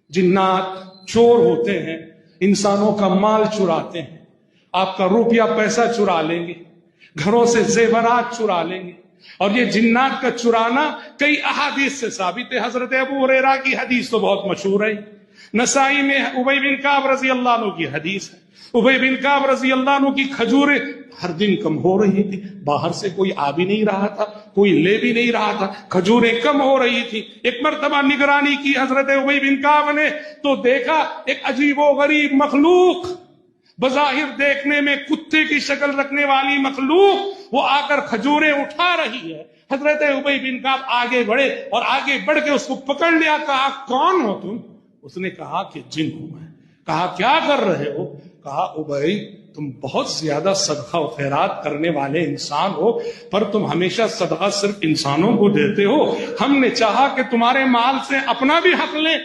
जिन्नात चोर होते हैं, इंसानों का माल चुराते हैं, आपका रुपया पैसा चुरा लेंगे, घरों से जेवरात चुरा लेंगे। और ये जिन्नात का चुराना कई अहादीस से साबित है। हजरत अबू हुरैरा की हदीस तो बहुत मशहूर है, नसाई में उबय बिन काब रजी अल्लाह अन्हु की हदीस है। उबय बिन काब रजी अल्लाह अन्हु की खजूरें हर दिन कम हो रही थी, बाहर से कोई आ भी नहीं रहा था, कोई ले भी नहीं रहा था, खजूरें कम हो रही थी। एक मर्तबा निगरानी की हजरत उबय बिन काब ने तो देखा एक अजीबो गरीब मखलूक, बज़ाहिर देखने में कुत्ते की शक्ल रखने वाली मखलूक, वो आकर खजूरें उठा रही है। हजरत उबय बिन काब आगे बढ़े और आगे बढ़ के उसको पकड़ लिया, कहा कौन हो तुम? उसने कहा कि जिन हूं मैं। कहा क्या कर रहे हो? कहा उबय तुम बहुत ज्यादा सदका और खैरात करने वाले इंसान हो, पर तुम हमेशा सदका सिर्फ इंसानों को देते हो। हमने चाहा कि तुम्हारे माल से अपना भी हक लें,